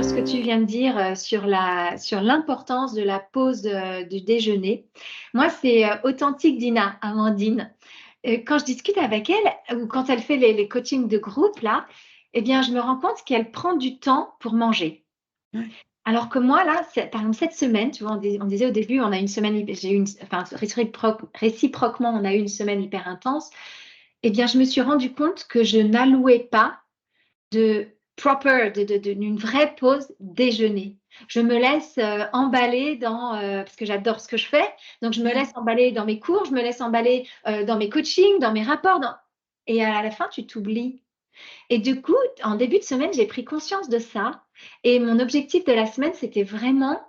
sur ce que tu viens de dire sur l'importance de la pause du déjeuner. Moi, c'est authentique Dina, Amandine. Quand je discute avec elle ou quand elle fait les coachings de groupe, là, eh bien, je me rends compte qu'elle prend du temps pour manger. Ouais. Alors que moi, là, par exemple, cette semaine, tu vois, on disait au début, on a une semaine, enfin, réciproquement, on a eu une semaine hyper intense. Eh bien, je me suis rendu compte que je n'allouais pas de d'une vraie pause déjeuner. Je me laisse emballer parce que j'adore ce que je fais, donc je me laisse emballer dans mes cours, je me laisse emballer dans mes coachings, dans mes rapports, et à la fin, tu t'oublies. Et du coup, en début de semaine, j'ai pris conscience de ça. Et mon objectif de la semaine, c'était vraiment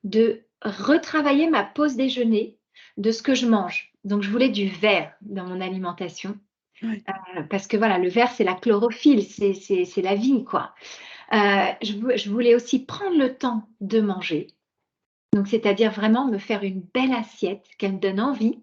de retravailler ma pause déjeuner de ce que je mange. Donc, je voulais du vert dans mon alimentation. Ouais. Parce que voilà, le vert, c'est la chlorophylle, c'est la vie, quoi. Je voulais aussi prendre le temps de manger. Donc, c'est-à-dire vraiment me faire une belle assiette qu'elle me donne envie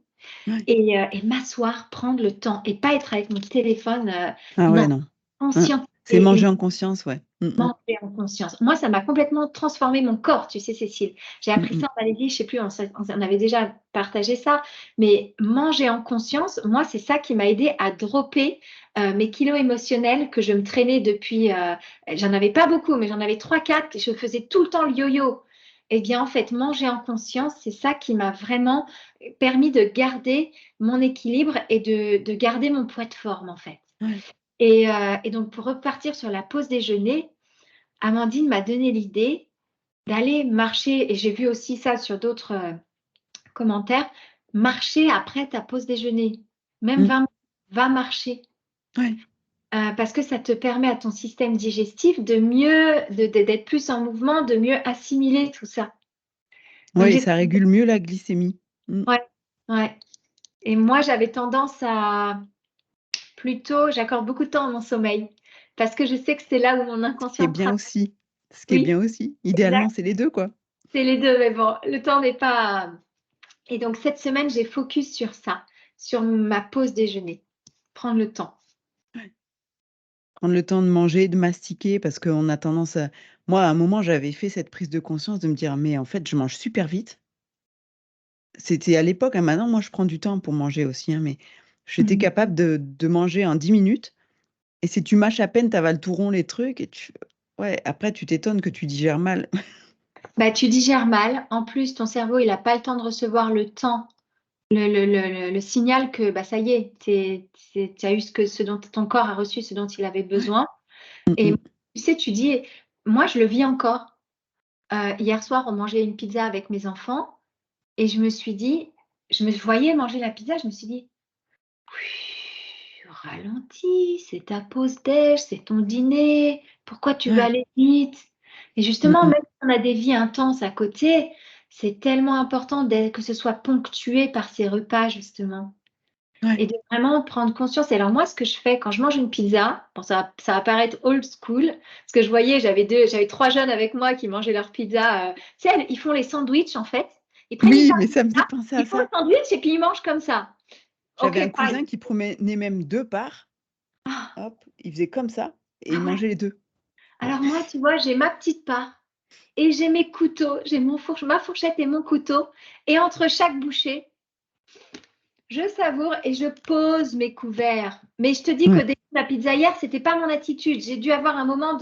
Ouais. et m'asseoir, prendre le temps et pas être avec mon téléphone. Ah Non, ouais, non. conscient C'est manger en conscience, ouais. manger en conscience. Moi, ça m'a complètement transformé mon corps, tu sais, Cécile. J'ai appris ça en Malaisie, je sais plus, on avait déjà partagé ça, mais manger en conscience, moi, c'est ça qui m'a aidé à dropper mes kilos émotionnels que je me traînais depuis, j'en avais pas beaucoup, mais j'en avais 3, 4, je faisais tout le temps le yo-yo. Eh bien, en fait, manger en conscience, c'est ça qui m'a vraiment permis de garder mon équilibre et de garder mon poids de forme, en fait. Ouais. Et donc, pour repartir sur la pause déjeuner, Amandine m'a donné l'idée d'aller marcher, et j'ai vu aussi ça sur d'autres commentaires, marcher après ta pause déjeuner. Même Mmh. 20 minutes, va marcher. Ouais. Parce que ça te permet à ton système digestif d'être plus en mouvement, de mieux assimiler tout ça. Donc, Ouais, et ça régule mieux la glycémie. ouais, ouais. Et moi, j'avais tendance à plutôt, j'accorde beaucoup de temps à mon sommeil parce que je sais que c'est là où mon Ce qui est inconscient bien travaille. aussi. Ce qui est Oui, bien aussi. exact. Idéalement, c'est les 2, quoi. C'est les deux, mais bon, le temps n'est pas. Et donc, cette semaine, j'ai focus sur ça, sur ma pause déjeuner. Prendre le temps. Ouais. Prendre le temps de manger, de mastiquer parce qu'on a tendance à moi, à un moment, j'avais fait cette prise de conscience de me dire: «Mais en fait, je mange super vite». C'était à l'époque, hein, maintenant, moi, je prends du temps pour manger aussi, hein, mais j'étais Mhm. capable de manger en 10 minutes et si tu mâches à peine, tu avales tout rond les trucs et ouais, après tu t'étonnes que tu digères mal. Bah, tu digères mal. En plus, ton cerveau, il n'a pas le temps de recevoir le temps, le signal que bah, ça y est, tu as eu ce dont ton corps a reçu, ce dont il avait Ouais. besoin. Mmh Et mh. tu sais, tu dis, moi, je le vis encore. Hier soir, on mangeait une pizza avec mes enfants et je me suis dit, je me voyais manger la pizza, je me suis dit, ralentis, c'est ta pause déj, c'est ton dîner. Pourquoi tu veux Ouais. aller vite? Et Mmh justement, mh. même si on a des vies intenses à côté, c'est tellement important que ce soit ponctué par ces repas, justement. Ouais. Et de vraiment prendre conscience. Et alors, moi, ce que je fais quand je mange une pizza, bon, ça va paraître old school, parce que je voyais, j'avais 3 jeunes avec moi qui mangeaient leur pizza. Tu sais, ils font les sandwichs, en fait. Ils prennent une Oui, part mais de ça me fait pizza, penser à ils font le ça. sandwich et puis ils mangent comme ça. OK, J'avais un fine. cousin qui prenait même 2 parts, hop, il faisait comme ça et Ah il ouais. mangeait les 2. Alors moi, tu vois, j'ai ma petite part et j'ai mes couteaux, j'ai ma fourchette et mon couteau. Et entre chaque bouchée, je savoure et je pose mes couverts. Mais je te dis que Ouais. dès la pizza hier, c'était pas mon attitude. J'ai dû avoir un moment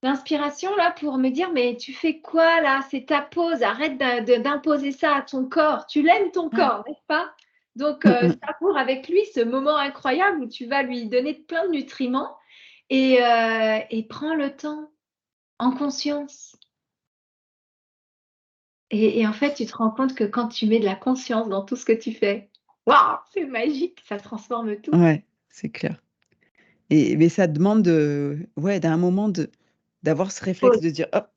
d'inspiration là pour me dire, mais tu fais quoi là? C'est ta pause. Arrête d'imposer ça à ton corps. Tu l'aimes ton Ouais. corps, n'est-ce pas? Donc, Mmh mh. savoure avec lui ce moment incroyable où tu vas lui donner plein de nutriments et prends le temps en conscience. Et en fait, tu te rends compte que quand tu mets de la conscience dans tout ce que tu fais, waouh, c'est magique, ça transforme tout. Ouais, c'est clair et mais ça demande, ouais, d'un moment d'avoir ce réflexe Pause. de dire: «Hop,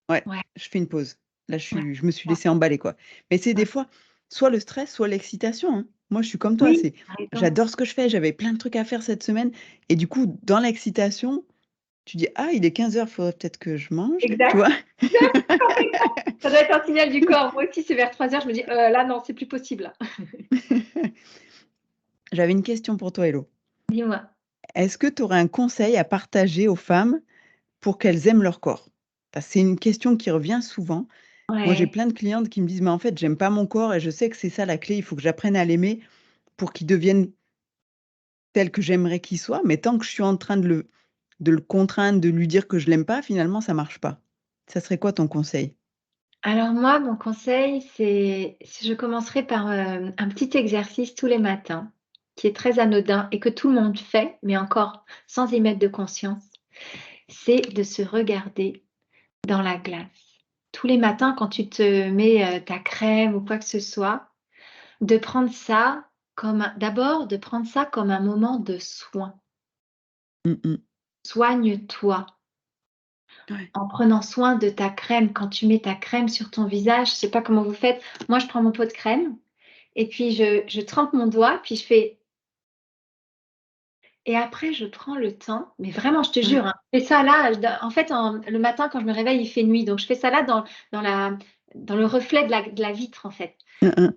ouais, Ouais, je fais une pause. Là, ouais, je me suis ça, laissée emballer, quoi». Mais c'est des ouais. fois soit le stress, soit l'excitation, hein. Moi, je suis comme toi, Oui, c'est tu as raison. j'adore ce que je fais, j'avais plein de trucs à faire cette semaine et du coup, dans l'excitation, tu dis: «Ah, il est 15 heures, faudrait peut-être que je mange», tu Exact, vois? exact, complètement. Ça doit être un signal du corps. Moi aussi, c'est vers 3 heures, je me dis: Là, non, c'est plus possible». J'avais une question pour toi, Hello. Dis-moi. Est-ce que tu aurais un conseil à partager aux femmes pour qu'elles aiment leur corps? Parce que c'est une question qui revient souvent. Moi, j'ai Ouais. plein de clientes qui me disent: «Mais en fait, j'aime pas mon corps et je sais que c'est ça la clé, il faut que j'apprenne à l'aimer pour qu'il devienne tel que j'aimerais qu'il soit, mais tant que je suis en train de le contraindre, de lui dire que je l'aime pas, finalement, ça marche pas». Ça serait quoi ton conseil? Alors moi, mon conseil, je commencerai par, un petit exercice tous les matins, qui est très anodin et que tout le monde fait, mais encore sans y mettre de conscience, c'est de se regarder dans la glace. Tous les matins quand tu te mets, ta crème ou quoi que ce soit, de prendre ça d'abord de prendre ça comme un moment de soin. Mmh mh. Soigne-toi Ouais. en prenant soin de ta crème. Quand tu mets ta crème sur ton visage, je sais pas comment vous faites, moi je prends mon pot de crème et puis je trempe mon doigt, puis je fais et après je prends le temps, mais vraiment je te Ouais. jure, hein, je fais ça là, en fait, le matin quand je me réveille, il fait nuit, donc je fais ça là dans la dans le reflet de la vitre, en fait. Hein, hein.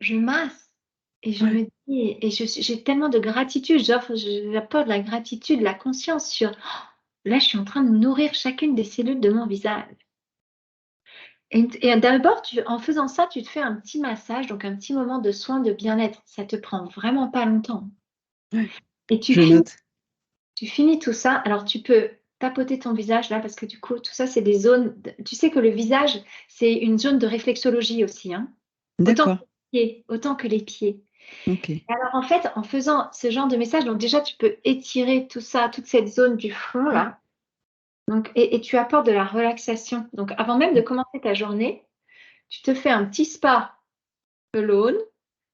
Je masse et je Ouais. me dis et j'ai tellement de gratitude, j'apporte de la gratitude, de la conscience sur: «Là, je suis en train de nourrir chacune des cellules de mon visage». Et d'abord, en faisant ça, tu te fais un petit massage, donc un petit moment de soin, de bien-être. Ça te prend vraiment pas longtemps Ouais. et Je note. tu finis tout ça. Alors tu peux tapoter ton visage là parce que du coup, tout ça, c'est des zones d tu sais que le visage, c'est une zone de réflexologie aussi, hein, autant que D'accord. les pieds, autant que les pieds. OK. Alors en fait, en faisant ce genre de message, donc déjà, tu peux étirer tout ça, toute cette zone du front Ouais. là, donc et tu apportes de la relaxation. Donc avant même de Mmh. commencer ta journée, tu te fais un petit spa de l'aune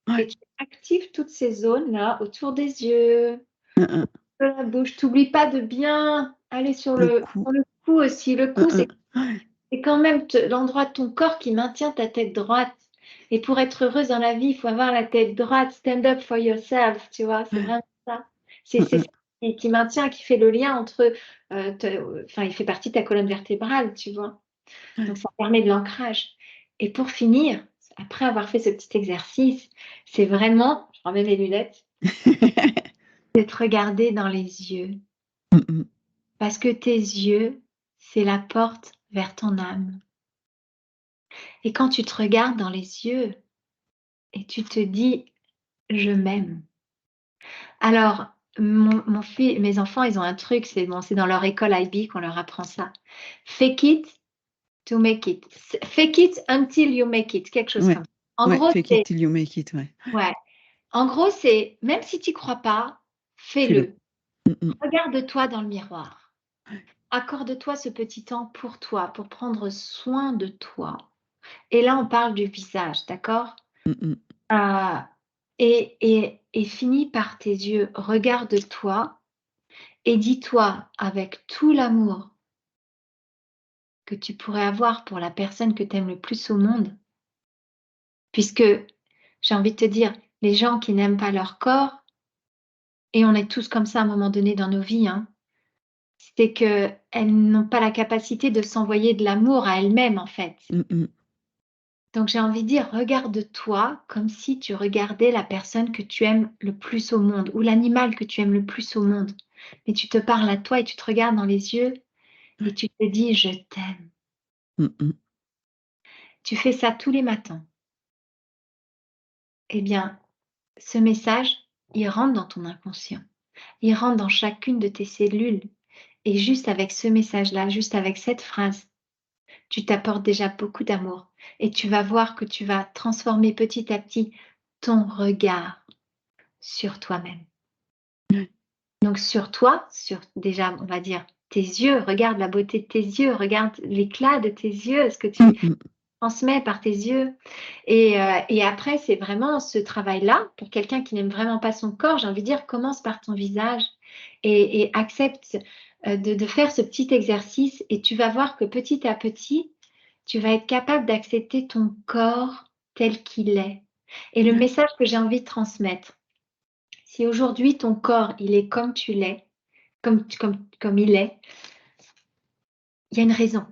et Ouais. tu actives toutes ces zones-là autour des yeux, Hein, hein. de la bouche. Tu oublies pas de bien aller Le cou. sur le cou aussi. Le Hein, cou, hein. Ouais. c'est quand même l'endroit de ton corps qui maintient ta tête droite. Et pour être heureuse dans la vie, il faut avoir la tête droite. Stand up for yourself, tu vois, c'est Ouais. vraiment ça. C'est Hein, c'est hein. ça qui maintient, qui fait le lien entre, enfin, il fait partie de ta colonne vertébrale, tu vois? Ouais. Donc ça permet de l'ancrage. Et pour finir, après avoir fait ce petit exercice, c'est vraiment, je remets mes lunettes, de te regarder dans les yeux. Mmh mh. Parce que tes yeux, c'est la porte vers ton âme. Et quand tu te regardes dans les yeux et tu te dis: «Je m'aime». Alors, mon fils mes enfants, ils ont un truc, c'est bon, c'est dans leur école IB qu'on leur apprend ça. Fake it to make it. Fake it until you make it, quelque chose Ouais. comme ça. En Ouais, gros, fake it c'est till you make it, ouais. ouais, en gros, c'est même si tu y crois pas, Fais-le. fais-le. Mmh mh. Regarde-toi dans le miroir. Ouais. Accorde-toi ce petit temps pour toi, pour prendre soin de toi. Et là, on parle du visage, d'accord? Mmh mh. Heu et finis par tes yeux. Regarde-toi et dis-toi avec tout l'amour que tu pourrais avoir pour la personne que tu aimes le plus au monde, puisque j'ai envie de te dire, les gens qui n'aiment pas leur corps, et on est tous comme ça à un moment donné dans nos vies, hein, c'est qu'elles n'ont pas la capacité de s'envoyer de l'amour à elles-mêmes, en fait. Mmh mh. Donc j'ai envie de dire, regarde-toi comme si tu regardais la personne que tu aimes le plus au monde ou l'animal que tu aimes le plus au monde. Mais tu te parles à toi et tu te regardes dans les yeux et Ouais. tu te dis: «Je t'aime». Mmh mh. Tu fais ça tous les matins. Eh bien, ce message, il rentre dans ton inconscient. Il rentre dans chacune de tes cellules et juste avec ce message-là, juste avec cette phrase, tu t'apportes déjà beaucoup d'amour et tu vas voir que tu vas transformer petit à petit ton regard sur toi-même. Ouais. Donc sur toi, sur déjà, on va dire tes yeux, regarde la beauté de tes yeux, regarde l'éclat de tes yeux, ce que tu Mmh mh. transmets par tes yeux et après c'est vraiment ce travail-là, pour quelqu'un qui n'aime vraiment pas son corps, j'ai envie de dire commence par ton visage et accepte, de faire ce petit exercice et tu vas voir que petit à petit, tu vas être capable d'accepter ton corps tel qu'il est et le Ouais. message que j'ai envie de transmettre, si aujourd'hui ton corps, il est comme tu l'es, comme il est, il y a une raison.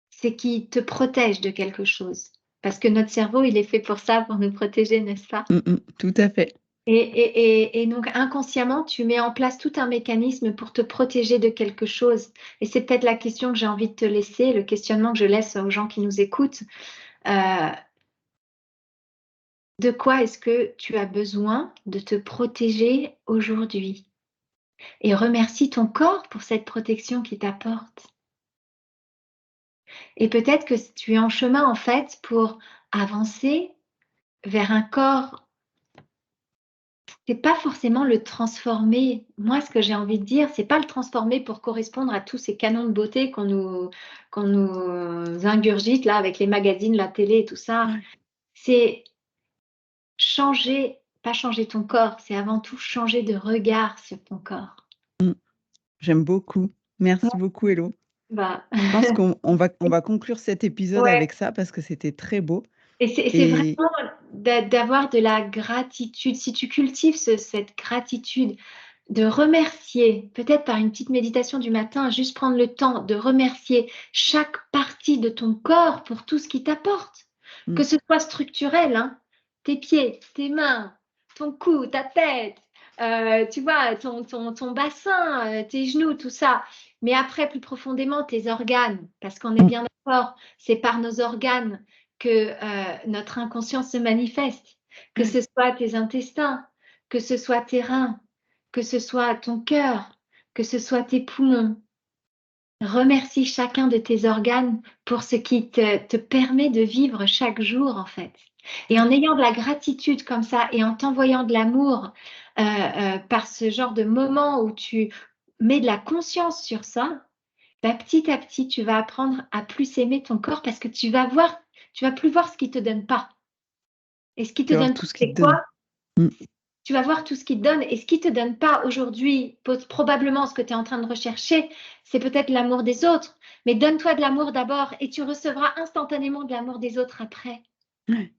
C'est qu'il te protège de quelque chose. Parce que notre cerveau, il est fait pour ça, pour nous protéger, n'est-ce pas? Mmh mh. Tout à fait. Et donc, inconsciemment, tu mets en place tout un mécanisme pour te protéger de quelque chose. Et c'est peut-être la question que j'ai envie de te laisser, le questionnement que je laisse aux gens qui nous écoutent. De quoi est-ce que tu as besoin de te protéger aujourd'hui? Et remercie ton corps pour cette protection qu'il t'apporte. Et peut-être que tu es en chemin, en fait, pour avancer vers un corps. C'est pas forcément le transformer. Moi, ce que j'ai envie de dire, c'est pas le transformer pour correspondre à tous ces canons de beauté qu'on nous ingurgite là avec les magazines, la télé et tout ça. Ouais. C'est changer, pas changer ton corps, c'est avant tout changer de regard sur ton corps. Mmh. J'aime beaucoup. Ouais. Merci beaucoup, Hello. Bah, Je pense qu'on va conclure cet épisode ouais. avec ça parce que c'était très beau Et c'est et vraiment d'avoir de la gratitude. Si tu cultives cette gratitude, de remercier, peut-être par une petite méditation du matin, juste prendre le temps de remercier chaque partie de ton corps pour tout ce qu'il t'apporte. Que mmh, ce soit structurel, hein, tes pieds, tes mains, ton cou, ta tête, tu vois, ton bassin, tes genoux, tout ça. Mais après, plus profondément, tes organes, parce qu'on est mmh, bien d'accord, c'est par nos organes que notre inconscient se manifeste, que ouais, ce soit tes intestins, que ce soit tes reins, que ce soit ton cœur, que ce soit tes poumons. Remercie chacun de tes organes pour ce qui te permet de vivre chaque jour, en fait. Et ouais. en ayant de la gratitude comme ça et en t'envoyant de l'amour par ce genre de moment où tu mets de la conscience sur ça, bah, petit à petit, tu vas apprendre à plus aimer ton corps parce que tu vas plus voir ce qui te donne pas. Et ce qui te Tu vas voir donne pas, tout ce qui c'est te donne. quoi? Mmh, Tu vas voir tout ce qui te donne et ce qui te donne pas aujourd'hui, probablement ce que tu es en train de rechercher, c'est peut-être l'amour des autres. Mais donne-toi de l'amour d'abord et tu recevras instantanément de l'amour des autres après. ouais.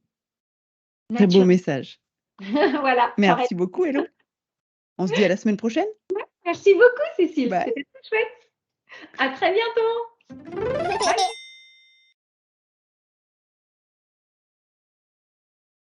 Très beau Nature. message. Voilà, pareil. Merci beaucoup, Hello. On se dit à la semaine prochaine. Merci beaucoup, Cécile. Bye. C'était très chouette. À très bientôt. Bye.